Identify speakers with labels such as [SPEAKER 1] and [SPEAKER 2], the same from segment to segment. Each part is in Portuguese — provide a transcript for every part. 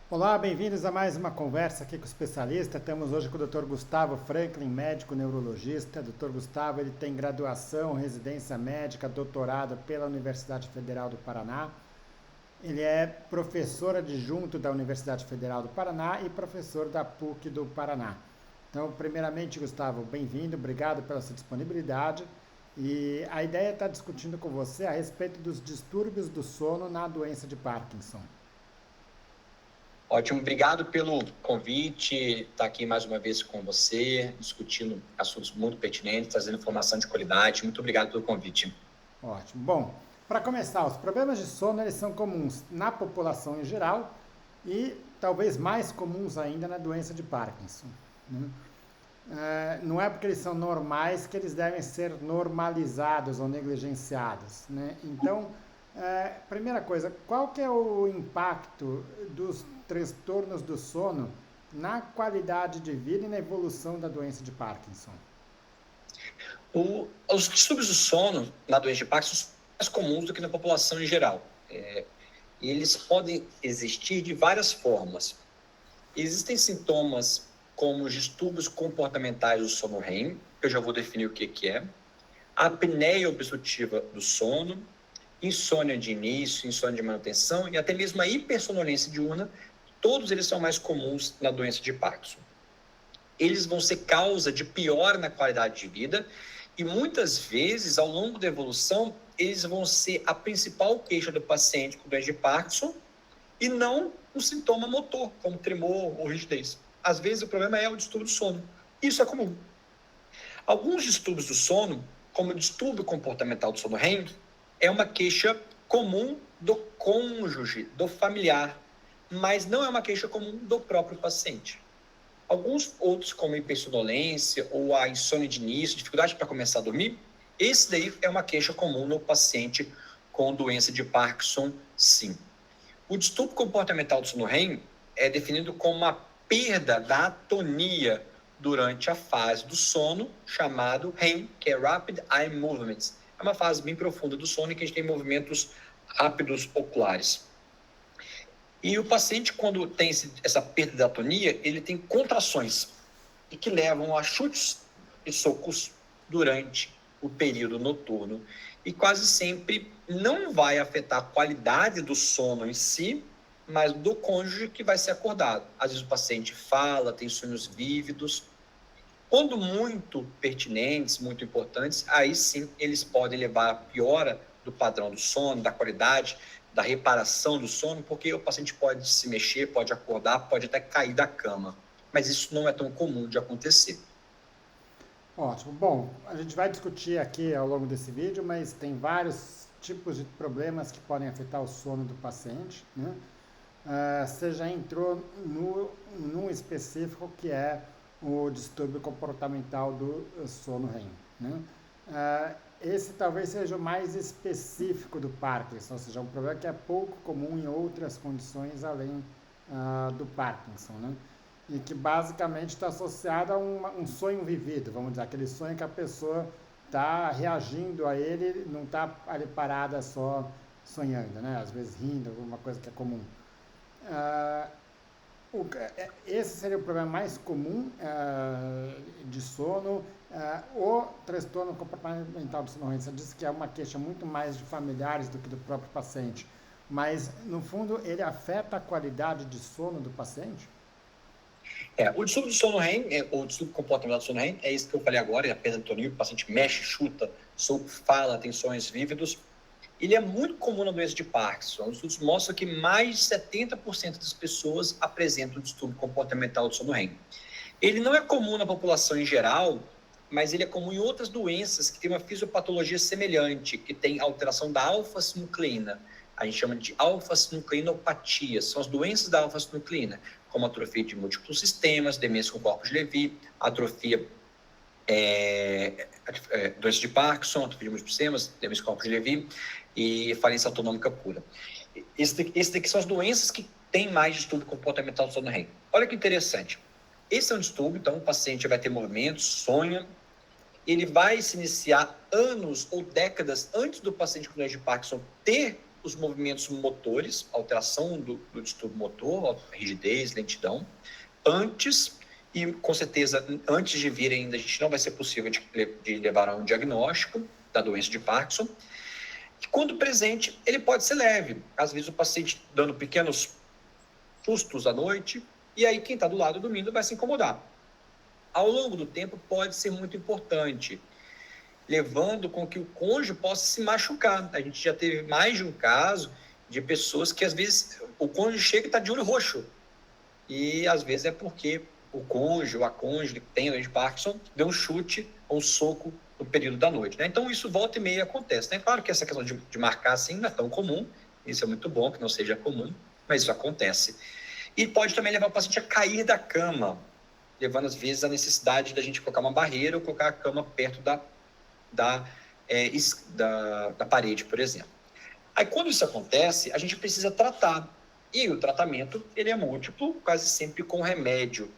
[SPEAKER 1] Olá, bem-vindos a mais uma conversa aqui com o especialista. Estamos hoje com o Dr. Gustavo Franklin, médico neurologista. Dr. Gustavo, ele tem graduação, residência médica, doutorado pela Universidade Federal do Paraná. Ele é professor adjunto da Universidade Federal do Paraná e professor da PUC do Paraná. Então, primeiramente, Gustavo, bem-vindo, obrigado pela sua disponibilidade. E a ideia é estar discutindo com você a respeito dos distúrbios do sono na doença de Parkinson.
[SPEAKER 2] Ótimo, obrigado pelo convite, estar aqui mais uma vez com você, discutindo assuntos muito pertinentes, trazendo informação de qualidade. Muito obrigado pelo convite.
[SPEAKER 1] Ótimo. Bom, para começar, os problemas de sono eles são comuns na população em geral e talvez mais comuns ainda na doença de Parkinson, né? Não é porque eles são normais que eles devem ser normalizados ou negligenciados, né? Então, primeira coisa, qual que é o impacto dos transtornos do sono na qualidade de vida e na evolução da doença de Parkinson?
[SPEAKER 2] Os distúrbios do sono na doença de Parkinson são mais comuns do que na população em geral. E eles podem existir de várias formas. Existem sintomas como os distúrbios comportamentais do sono REM, que eu já vou definir o que é, a apneia obstrutiva do sono, insônia de início, insônia de manutenção e até mesmo a hipersonolência diurna. Todos eles são mais comuns na doença de Parkinson. Eles vão ser causa de piora na qualidade de vida e muitas vezes, ao longo da evolução, eles vão ser a principal queixa do paciente com doença de Parkinson e não um sintoma motor, como tremor ou rigidez. Às vezes o problema é o distúrbio do sono. Isso é comum. Alguns distúrbios do sono, como o distúrbio comportamental do sono REM, é uma queixa comum do cônjuge, do familiar, mas não é uma queixa comum do próprio paciente. Alguns outros, como a hipersonolência ou a insônia de início, dificuldade para começar a dormir, esse daí é uma queixa comum no paciente com doença de Parkinson, sim. O distúrbio comportamental do sono REM é definido como uma perda da atonia durante a fase do sono, chamado REM, que é Rapid Eye Movements. É uma fase bem profunda do sono em que a gente tem movimentos rápidos oculares. E o paciente, quando tem essa perda de atonia, ele tem contrações e que levam a chutes e socos durante o período noturno. E quase sempre não vai afetar a qualidade do sono em si, mas do cônjuge que vai ser acordado. Às vezes o paciente fala, tem sonhos vívidos. Quando muito pertinentes, muito importantes, aí sim eles podem levar a piora do padrão do sono, da qualidade, da reparação do sono, porque o paciente pode se mexer, pode acordar, pode até cair da cama. Mas isso não é tão comum de acontecer.
[SPEAKER 1] Ótimo. Bom, a gente vai discutir aqui ao longo desse vídeo, mas tem vários tipos de problemas que podem afetar o sono do paciente, né? Você já entrou num específico que é o distúrbio comportamental do sono REM, né? Esse talvez seja o mais específico do Parkinson, ou seja, um problema que é pouco comum em outras condições além do Parkinson, né? E que basicamente está associado a um sonho vivido, vamos dizer, aquele sonho que a pessoa está reagindo a ele, não está ali parada só sonhando, né? Às vezes rindo, alguma coisa que é comum. Ah, Esse seria o problema mais comum de sono. O transtorno comportamental do sono REM, você disse que é uma queixa muito mais de familiares do que do próprio paciente, mas no fundo ele afeta a qualidade de sono do paciente?
[SPEAKER 2] O distúrbio do sono REM, o distúrbio comportamental do sono REM, é isso que eu falei agora, é a perda de atonia, o paciente mexe, chuta, fala, tem sonhos vívidos. Ele é muito comum na doença de Parkinson. Os estudos mostram que mais de 70% das pessoas apresentam distúrbio comportamental do sono REM. Ele não é comum na população em geral, mas ele é comum em outras doenças que têm uma fisiopatologia semelhante, que tem alteração da alfa-sinucleína. A gente chama de alfa-sinucleinopatia. São as doenças da alfa-sinucleína, como atrofia de múltiplos sistemas, demência com corpos de Levy, atrofia doença de Parkinson, atrofia de múltiplos sistemas, demência com corpos de Levy e falência autonômica pura. Esse daqui são as doenças que têm mais distúrbio comportamental do sono REM. Olha que interessante. Esse é um distúrbio, então o paciente vai ter movimentos, sonha, ele vai se iniciar anos ou décadas antes do paciente com doença de Parkinson ter os movimentos motores, alteração do distúrbio motor, rigidez, lentidão, antes, e com certeza antes de vir ainda, a gente não vai ser possível de levar a um diagnóstico da doença de Parkinson. E quando presente, ele pode ser leve. Às vezes o paciente dando pequenos sustos à noite, e aí quem está do lado dormindo vai se incomodar. Ao longo do tempo pode ser muito importante, levando com que o cônjuge possa se machucar. A gente já teve mais de um caso de pessoas que às vezes o cônjuge chega e está de olho roxo, e às vezes é porque o cônjuge ou a cônjuge que tem doença de Parkinson deu um chute ou um soco no período da noite, né? Então isso volta e meia acontece, né? Claro que essa questão de marcar assim não é tão comum, isso é muito bom que não seja comum, mas isso acontece. E pode também levar o paciente a cair da cama, levando às vezes a necessidade da gente colocar uma barreira ou colocar a cama perto da parede, por exemplo. Aí quando isso acontece, a gente precisa tratar. E o tratamento, ele é múltiplo, quase sempre com remédio.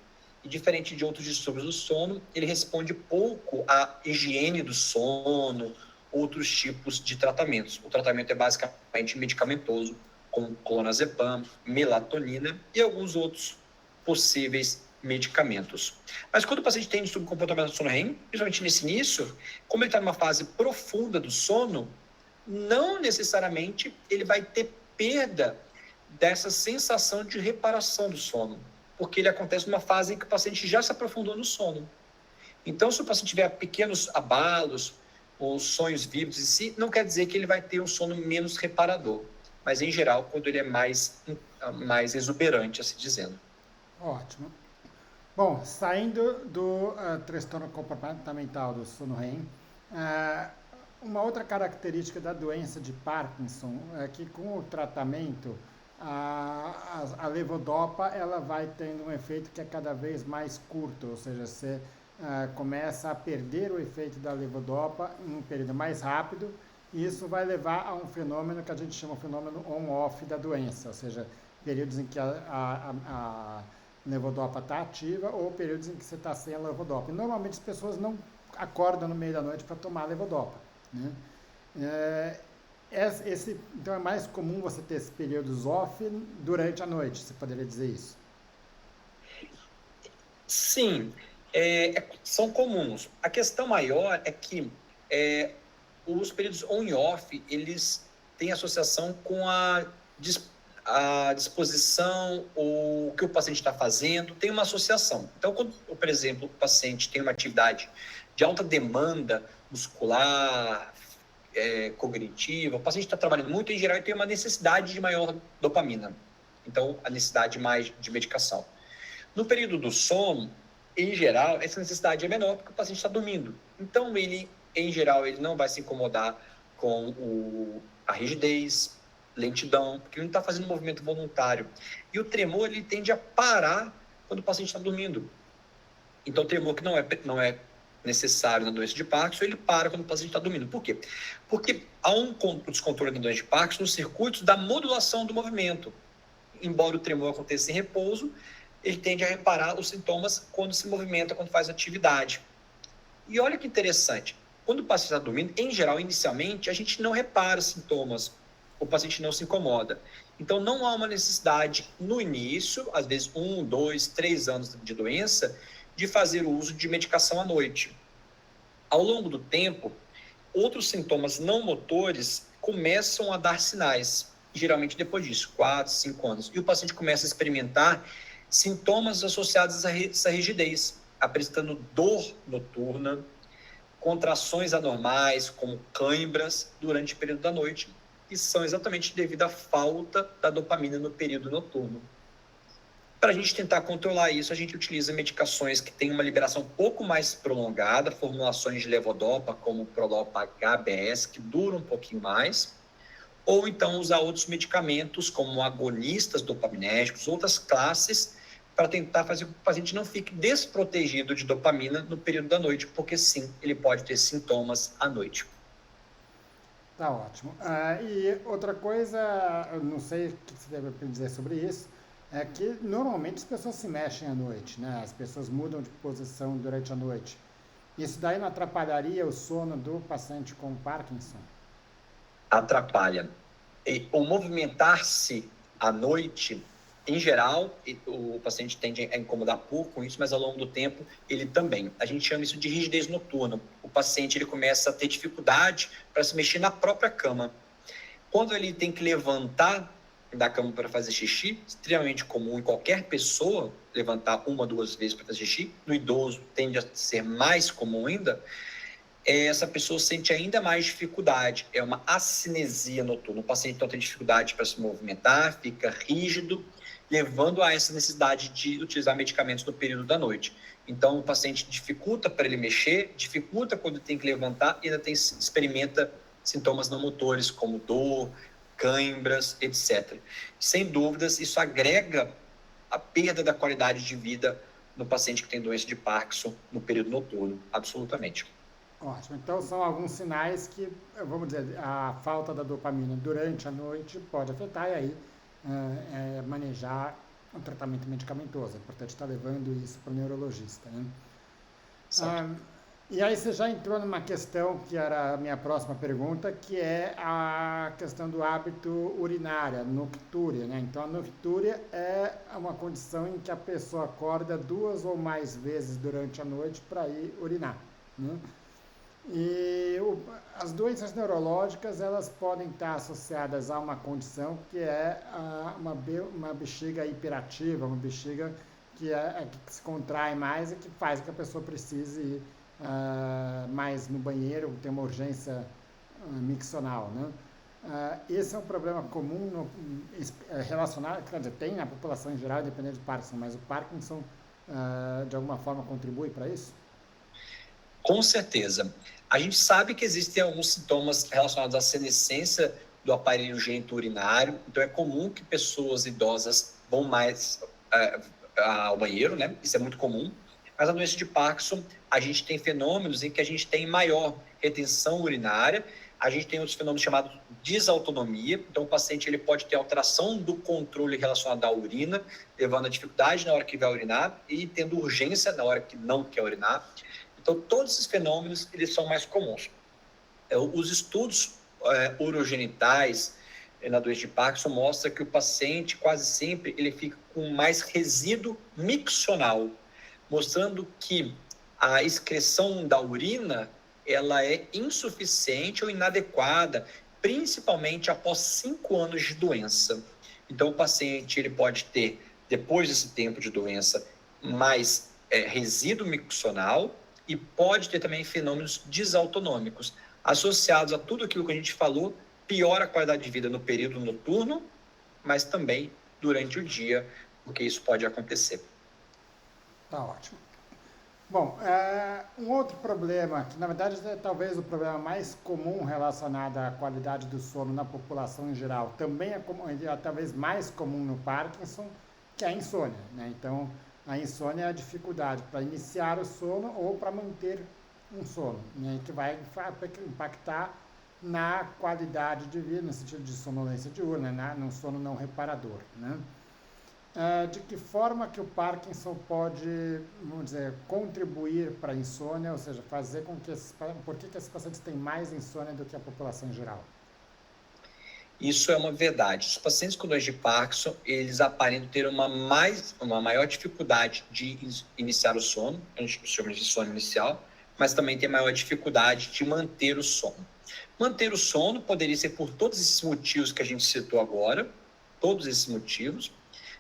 [SPEAKER 2] E diferente de outros distúrbios do sono, ele responde pouco à higiene do sono, outros tipos de tratamentos. O tratamento é basicamente medicamentoso, como clonazepam, melatonina e alguns outros possíveis medicamentos. Mas quando o paciente tem distúrbio comportamental do sono REM, principalmente nesse início, como ele está numa fase profunda do sono, não necessariamente ele vai ter perda dessa sensação de reparação do sono, porque ele acontece numa fase em que o paciente já se aprofundou no sono. Então, se o paciente tiver pequenos abalos ou sonhos vívidos em si, não quer dizer que ele vai ter um sono menos reparador, mas em geral, quando ele é mais exuberante, assim dizendo.
[SPEAKER 1] Ótimo. Bom, saindo do transtorno comportamental do sono REM, uma outra característica da doença de Parkinson é que com o tratamento a levodopa ela vai tendo um efeito que é cada vez mais curto, ou seja, você começa a perder o efeito da levodopa em um período mais rápido, e isso vai levar a um fenômeno que a gente chama de fenômeno on-off da doença, ou seja, períodos em que a levodopa está ativa ou períodos em que você está sem a levodopa. E normalmente as pessoas não acordam no meio da noite para tomar a levodopa, né? Então é mais comum você ter esses períodos off durante a noite, você poderia dizer isso?
[SPEAKER 2] Sim, são comuns. A questão maior é que os períodos on e off, eles têm associação com a disposição ou o que o paciente está fazendo, tem uma associação. Então, quando, por exemplo, o paciente tem uma atividade de alta demanda muscular, cognitiva, o paciente está trabalhando muito, em geral, ele tem uma necessidade de maior dopamina. Então, a necessidade mais de medicação. No período do sono, em geral, essa necessidade é menor porque o paciente está dormindo. Então, em geral, ele não vai se incomodar com a rigidez, lentidão, porque ele não está fazendo movimento voluntário. E o tremor, ele tende a parar quando o paciente está dormindo. Então, o tremor que não é necessário na doença de Parkinson, ele para quando o paciente está dormindo. Por quê? Porque há um descontrole na doença de Parkinson nos circuitos da modulação do movimento. Embora o tremor aconteça em repouso, ele tende a reparar os sintomas quando se movimenta, quando faz atividade. E olha que interessante, quando o paciente está dormindo, em geral, inicialmente, a gente não repara os sintomas, o paciente não se incomoda. Então, não há uma necessidade no início, às vezes 1, 2, 3 anos de doença, de fazer o uso de medicação à noite. Ao longo do tempo, outros sintomas não motores começam a dar sinais, geralmente depois disso, 4, 5 anos. E o paciente começa a experimentar sintomas associados a essa rigidez, apresentando dor noturna, contrações anormais, como cãibras, durante o período da noite, que são exatamente devido à falta da dopamina no período noturno. Para a gente tentar controlar isso, a gente utiliza medicações que têm uma liberação um pouco mais prolongada, formulações de levodopa, como o Prolopa HBS, que duram um pouquinho mais, ou então usar outros medicamentos, como agonistas dopaminérgicos, outras classes, para tentar fazer com que o paciente não fique desprotegido de dopamina no período da noite, porque sim, ele pode ter sintomas à noite.
[SPEAKER 1] Tá ótimo. E outra coisa, eu não sei o que você deve dizer sobre isso, é que normalmente as pessoas se mexem à noite, né? As pessoas mudam de posição durante a noite. Isso daí não atrapalharia o sono do paciente com Parkinson?
[SPEAKER 2] Atrapalha. E o movimentar-se à noite, em geral, o paciente tende a incomodar pouco com isso, mas ao longo do tempo ele também. A gente chama isso de rigidez noturna. O paciente ele começa a ter dificuldade para se mexer na própria cama. Quando ele tem que levantar da cama para fazer xixi, extremamente comum em qualquer pessoa levantar 1 ou 2 vezes para fazer xixi, no idoso tende a ser mais comum ainda, essa pessoa sente ainda mais dificuldade, é uma acinesia noturna. O paciente então tem dificuldade para se movimentar, fica rígido, levando a essa necessidade de utilizar medicamentos no período da noite. Então o paciente dificulta para ele mexer, dificulta quando tem que levantar e ainda experimenta sintomas não motores como dor, cãibras, etc. Sem dúvidas, isso agrega a perda da qualidade de vida no paciente que tem doença de Parkinson no período noturno, absolutamente.
[SPEAKER 1] Ótimo. Então, são alguns sinais que, vamos dizer, a falta da dopamina durante a noite pode afetar e aí manejar um tratamento medicamentoso. É importante estar levando isso para o neurologista, né? E aí você já entrou numa questão que era a minha próxima pergunta, que é a questão do hábito urinário, a noctúria, né? Então, a noctúria é uma condição em que a pessoa acorda 2 ou mais vezes durante a noite para ir urinar, né? E as doenças neurológicas, elas podem estar associadas a uma condição que é uma bexiga hiperativa, uma bexiga que se contrai mais e que faz com que a pessoa precise ir mais no banheiro, tem uma urgência miccional, né? Esse é um problema comum relacionado, quer dizer, tem na população em geral, independente do Parkinson, mas o Parkinson de alguma forma contribui para isso?
[SPEAKER 2] Com certeza. A gente sabe que existem alguns sintomas relacionados à senescência do aparelho geniturinário, então é comum que pessoas idosas vão mais ao banheiro, né? Isso é muito comum. Mas na doença de Parkinson, a gente tem fenômenos em que a gente tem maior retenção urinária, a gente tem outros fenômenos chamados desautonomia, então o paciente ele pode ter alteração do controle relacionado à urina, levando a dificuldade na hora que vai urinar e tendo urgência na hora que não quer urinar. Então, todos esses fenômenos, eles são mais comuns. Os estudos urogenitais na doença de Parkinson mostram que o paciente, quase sempre, ele fica com mais resíduo miccional, mostrando que a excreção da urina, ela é insuficiente ou inadequada, principalmente após 5 anos de doença. Então, o paciente, ele pode ter, depois desse tempo de doença, mais resíduo miccional, e pode ter também fenômenos desautonômicos. Associados a tudo aquilo que a gente falou, piora a qualidade de vida no período noturno, mas também durante o dia, porque isso pode acontecer.
[SPEAKER 1] Tá ótimo. Bom, um outro problema, que na verdade é talvez o problema mais comum relacionado à qualidade do sono na população em geral, também é talvez mais comum no Parkinson, que é a insônia, né? Então, a insônia é a dificuldade para iniciar o sono ou para manter um sono, né? Que vai impactar na qualidade de vida, no sentido de sonolência diurna, num sono não reparador, né? De que forma que o Parkinson pode, vamos dizer, contribuir para a insônia, ou seja, fazer com que por que esses pacientes têm mais insônia do que a população em geral?
[SPEAKER 2] Isso é uma verdade. Os pacientes com doença de Parkinson, eles aparentam ter uma maior dificuldade de iniciar o sono, a gente chama de sono inicial, mas também tem maior dificuldade de manter o sono. Manter o sono poderia ser por todos esses motivos que a gente citou agora, todos esses motivos.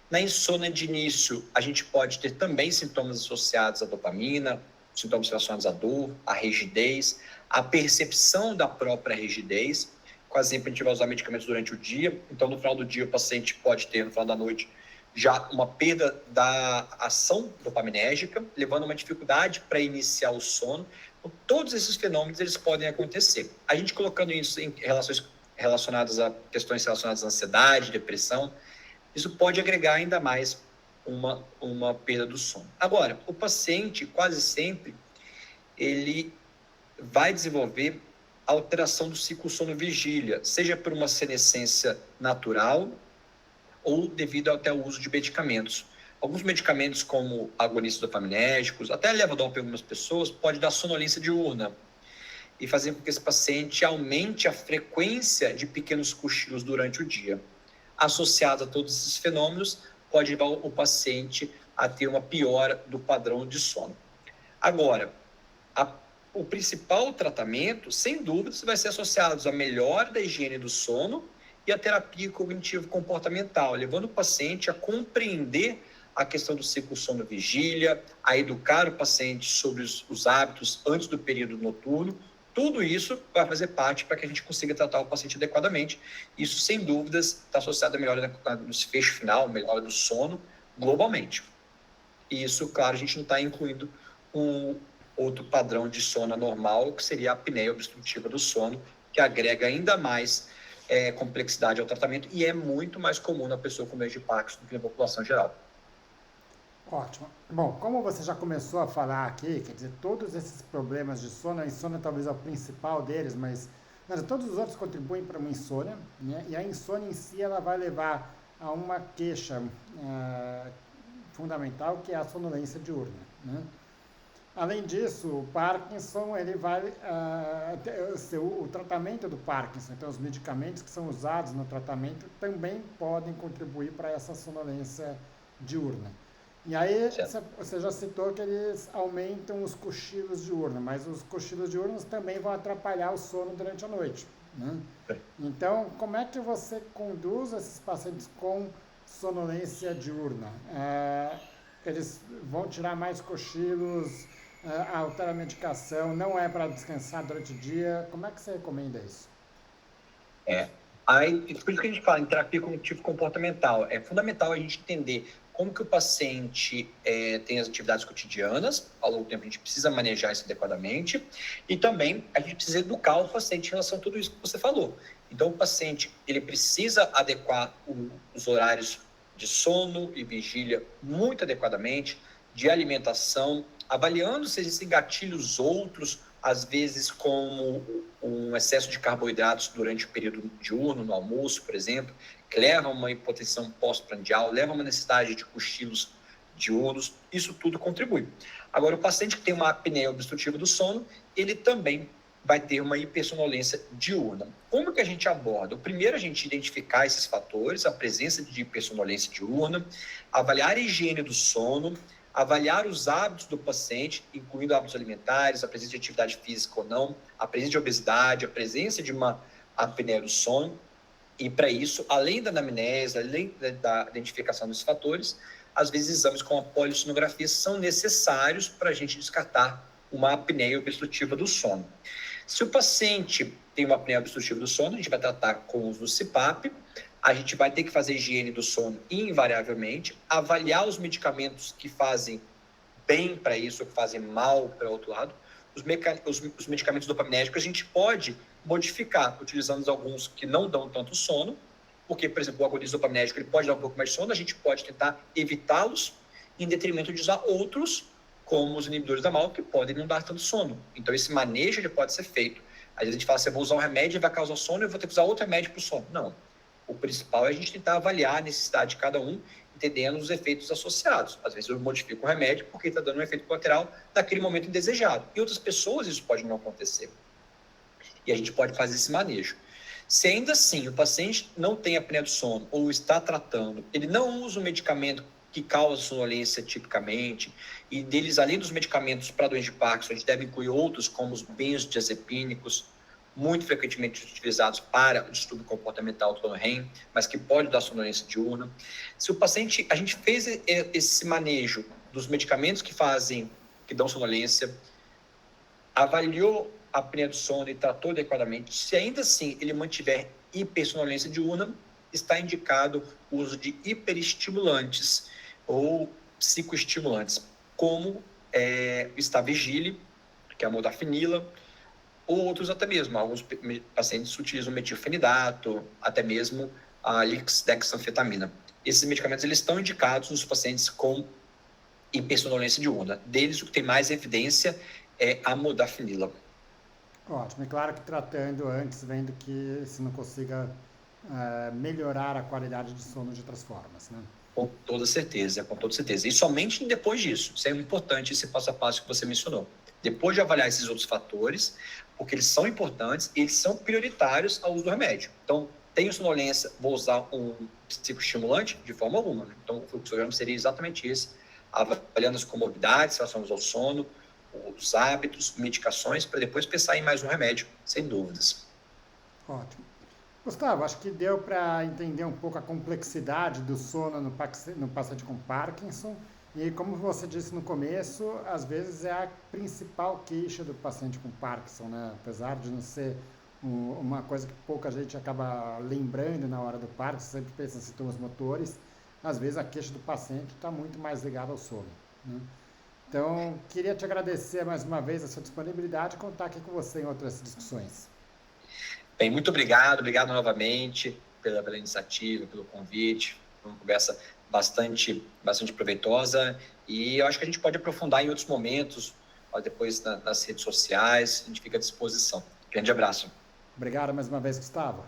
[SPEAKER 2] Na insônia de início, a gente pode ter também sintomas associados à dopamina, sintomas relacionados à dor, à rigidez, à percepção da própria rigidez. Quase sempre a gente vai usar medicamentos durante o dia, então no final do dia o paciente pode ter, no final da noite, já uma perda da ação dopaminérgica, levando a uma dificuldade para iniciar o sono. Então, todos esses fenômenos eles podem acontecer. A gente colocando isso em relações relacionadas a questões relacionadas à ansiedade, depressão, isso pode agregar ainda mais uma perda do sono. Agora, o paciente, quase sempre, ele vai desenvolver alteração do ciclo sono-vigília, seja por uma senescência natural ou devido até ao uso de medicamentos. Alguns medicamentos, como agonistas dopaminérgicos, até levodopa em algumas pessoas, pode dar sonolência diurna. e fazer com que esse paciente aumente a frequência de pequenos cochilos durante o dia. Associado a todos esses fenômenos, pode levar o paciente a ter uma piora do padrão de sono. Agora, o principal tratamento, sem dúvidas, vai ser associado à melhora da higiene do sono e à terapia cognitivo-comportamental, levando o paciente a compreender a questão do ciclo sono-vigília, a educar o paciente sobre os hábitos antes do período noturno. Tudo isso vai fazer parte para que a gente consiga tratar o paciente adequadamente. Isso, sem dúvidas, está associado à melhora do desfecho final, melhora do sono, globalmente. E isso, claro, a gente não está incluindo um outro padrão de sono anormal, que seria a apneia obstrutiva do sono, que agrega ainda mais complexidade ao tratamento e é muito mais comum na pessoa com doença de Parkinson do que na população geral.
[SPEAKER 1] Ótimo. Bom, como você já começou a falar aqui, quer dizer, todos esses problemas de sono, a insônia talvez é o principal deles, mas todos os outros contribuem para uma insônia, né? E a insônia em si, ela vai levar a uma queixa fundamental, que é a sonolência diurna, né? Além disso, o Parkinson, ele vai o tratamento do Parkinson, então os medicamentos que são usados no tratamento também podem contribuir para essa sonolência diurna. E aí, você já citou que eles aumentam os cochilos diurnos, mas os cochilos diurnos também vão atrapalhar o sono durante a noite, né? Então, como é que você conduz esses pacientes com sonolência diurna? Eles vão tirar mais cochilos, alterar a medicação, não é para descansar durante o dia? Como é que você recomenda isso?
[SPEAKER 2] Por isso que a gente fala em terapia cognitivo-comportamental. É fundamental a gente entender como que o paciente tem as atividades cotidianas. Ao longo do tempo, a gente precisa manejar isso adequadamente. E também a gente precisa educar o paciente em relação a tudo isso que você falou. Então, o paciente ele precisa adequar os horários de sono e vigília muito adequadamente, de alimentação, avaliando se existem gatilhos outros, às vezes como um excesso de carboidratos durante o período diurno, no almoço, por exemplo, que leva a uma hipotensão pós-prandial, leva a uma necessidade de cochilos diurnos, isso tudo contribui. Agora, o paciente que tem uma apneia obstrutiva do sono, ele também vai ter uma hipersonolência diurna. Como que a gente aborda? O primeiro, a gente identificar esses fatores, a presença de hipersonolência diurna, avaliar a higiene do sono, avaliar os hábitos do paciente, incluindo hábitos alimentares, a presença de atividade física ou não, a presença de obesidade, a presença de uma apneia do sono. E para isso, além da anamnese, além da identificação desses fatores, às vezes exames como a polissonografia são necessários para a gente descartar uma apneia obstrutiva do sono. Se o paciente tem uma apneia obstrutiva do sono, a gente vai tratar com o uso do CPAP, a gente vai ter que fazer higiene do sono invariavelmente, avaliar os medicamentos que fazem bem para isso, ou que fazem mal para o outro lado. Os medicamentos dopaminérgicos a gente pode modificar, utilizando alguns que não dão tanto sono, porque, por exemplo, o agonista dopaminérgico ele pode dar um pouco mais de sono, a gente pode tentar evitá-los, em detrimento de usar outros, como os inibidores da MAO, que podem não dar tanto sono. Então, esse manejo ele pode ser feito. Às vezes a gente fala assim, eu vou usar um remédio e vai causar sono, eu vou ter que usar outro remédio para o sono. Não. O principal é a gente tentar avaliar a necessidade de cada um, entendendo os efeitos associados. Às vezes eu modifico o remédio porque está dando um efeito colateral naquele momento indesejado. Em outras pessoas isso pode não acontecer. E a gente pode fazer esse manejo. Se ainda assim o paciente não tem apneia do sono ou está tratando, ele não usa um medicamento que causa sonolência tipicamente, e deles, além dos medicamentos para doença de Parkinson, a gente deve incluir outros como os benzodiazepínicos, muito frequentemente utilizados para o distúrbio comportamental do REM, mas que pode dar sonolência diurna. Se o paciente, a gente fez esse manejo dos medicamentos que dão sonolência, avaliou a apneia do sono e tratou adequadamente, se ainda assim ele mantiver hipersonolência diurna, está indicado o uso de hiperestimulantes ou psicoestimulantes, como o Stavigile, que é a modafinila, ou outros até mesmo. Alguns pacientes utilizam metilfenidato, até mesmo a lisdexanfetamina. Esses medicamentos eles estão indicados nos pacientes com hipersonolência diurna. Deles, o que tem mais evidência é a modafinila.
[SPEAKER 1] Ótimo. E claro que tratando antes, vendo que se não consiga melhorar a qualidade de sono de outras formas, né?
[SPEAKER 2] Com toda certeza, com toda certeza. E somente depois disso. Isso é importante, esse passo a passo que você mencionou. Depois de avaliar esses outros fatores, porque eles são importantes e eles são prioritários ao uso do remédio. Então, tenho sonolência, vou usar um psicoestimulante? De forma alguma. Né? Então, o fluxograma seria exatamente esse, avaliando as comorbidades relacionadas ao sono, os hábitos, medicações, para depois pensar em mais um remédio, sem dúvidas.
[SPEAKER 1] Ótimo. Gustavo, acho que deu para entender um pouco a complexidade do sono no paciente com Parkinson. E como você disse no começo, às vezes é a principal queixa do paciente com Parkinson, né? Apesar de não ser uma coisa que pouca gente acaba lembrando na hora do Parkinson, sempre pensa em sintomas motores, às vezes a queixa do paciente está muito mais ligada ao sono, né? Então, queria te agradecer mais uma vez a sua disponibilidade e contar aqui com você em outras discussões.
[SPEAKER 2] Bem, muito obrigado novamente pela iniciativa, pelo convite. Foi uma conversa bastante proveitosa e eu acho que a gente pode aprofundar em outros momentos, depois nas redes sociais, a gente fica à disposição. Grande abraço.
[SPEAKER 1] Obrigado mais uma vez, Gustavo.